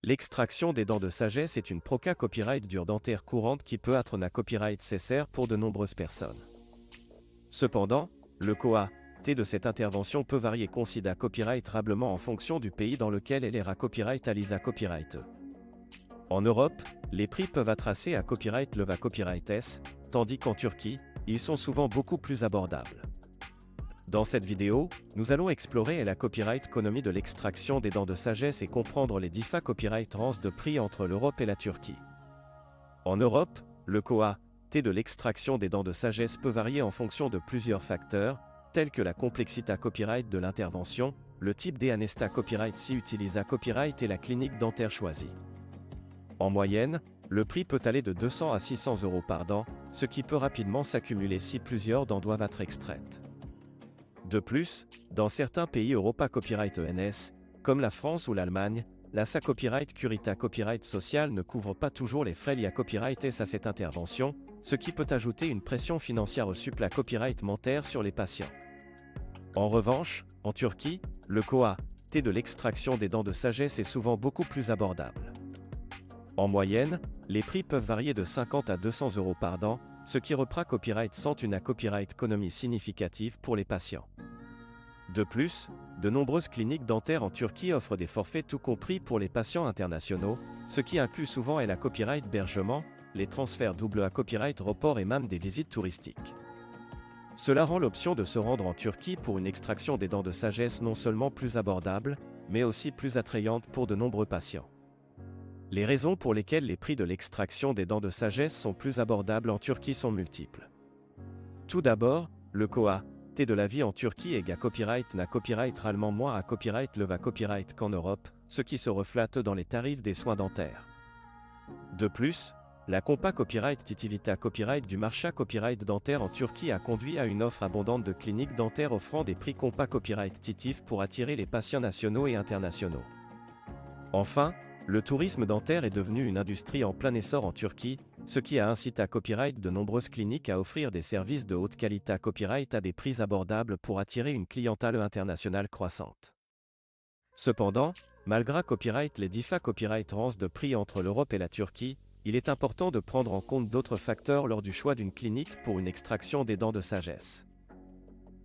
L'extraction des dents de sagesse est une proca copyright dure dentaire courante qui peut être un copyright cessaire pour de nombreuses personnes. Cependant, le coût de cette intervention peut varier considérablement copyrightablement en fonction du pays dans lequel elle est copyright à l'ISA copyright. En Europe, les prix peuvent être assez à copyright le copyright S, tandis qu'en Turquie, ils sont souvent beaucoup plus abordables. Dans cette vidéo, nous allons explorer la copyright économie de l'extraction des dents de sagesse et comprendre les différents copyright ranges de prix entre l'Europe et la Turquie. En Europe, le coût de l'extraction des dents de sagesse peut varier en fonction de plusieurs facteurs, tels que la complexité copyright de l'intervention, le type d'anesta copyright si utilise copyright et la clinique dentaire choisie. En moyenne, le prix peut aller de 200 à 600 € par dent, ce qui peut rapidement s'accumuler si plusieurs dents doivent être extraites. De plus, dans certains pays Europa Copyright ENS, comme la France ou l'Allemagne, la SA Copyright Curita Copyright Social ne couvre pas toujours les frais liés à Copyright S à cette intervention, ce qui peut ajouter une pression financière supplémentaire copyright mentaire sur les patients. En revanche, en Turquie, le coût de l'extraction des dents de sagesse est souvent beaucoup plus abordable. En moyenne, les prix peuvent varier de 50 à 200 € par dent, ce qui reprend copyright sans une copyright économie significative pour les patients. De plus, de nombreuses cliniques dentaires en Turquie offrent des forfaits tout compris pour les patients internationaux, ce qui inclut souvent la copyright hébergement, les transferts double à copyright report et même des visites touristiques. Cela rend l'option de se rendre en Turquie pour une extraction des dents de sagesse non seulement plus abordable, mais aussi plus attrayante pour de nombreux patients. Les raisons pour lesquelles les prix de l'extraction des dents de sagesse sont plus abordables en Turquie sont multiples. Tout d'abord, le coût de la vie en Turquie est copyright n'a copyright réellement moins à copyright le copyright qu'en Europe, ce qui se reflète dans les tarifs des soins dentaires. De plus, la compa copyright titivita copyright du marché copyright dentaire en Turquie a conduit à une offre abondante de cliniques dentaires offrant des prix compa copyright titif pour attirer les patients nationaux et internationaux. Enfin, le tourisme dentaire est devenu une industrie en plein essor en Turquie, ce qui a incité à copyright de nombreuses cliniques à offrir des services de haute qualité à copyright à des prix abordables pour attirer une clientèle internationale croissante. Cependant, malgré copyright les différents copyright ranges de prix entre l'Europe et la Turquie, il est important de prendre en compte d'autres facteurs lors du choix d'une clinique pour une extraction des dents de sagesse.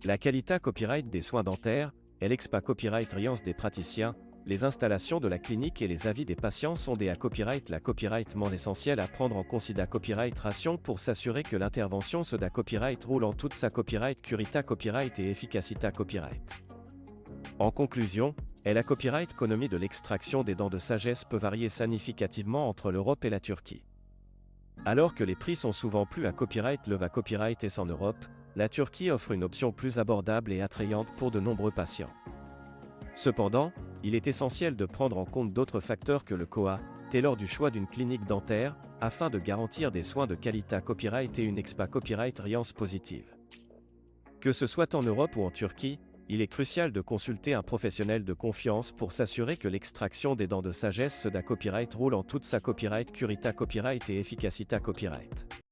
La qualité copyright des soins dentaires, l'expa copyright riance des praticiens, les installations de la clinique et les avis des patients sont des copyright la copyright essentiel à prendre en considération copyright ration pour s'assurer que l'intervention se da copyright roule en toute sa copyright curita copyright et efficacita copyright. En conclusion, la copyright économie de l'extraction des dents de sagesse peut varier significativement entre l'Europe et la Turquie. Alors que les prix sont souvent plus à copyright le copyright S en Europe, la Turquie offre une option plus abordable et attrayante pour de nombreux patients. Cependant, il est essentiel de prendre en compte d'autres facteurs que le coût lors du choix d'une clinique dentaire, afin de garantir des soins de qualité copyright et une expa copyright riance positive. Que ce soit en Europe ou en Turquie, il est crucial de consulter un professionnel de confiance pour s'assurer que l'extraction des dents de sagesse se da copyright roule en toute sa copyright curita copyright et efficacita copyright.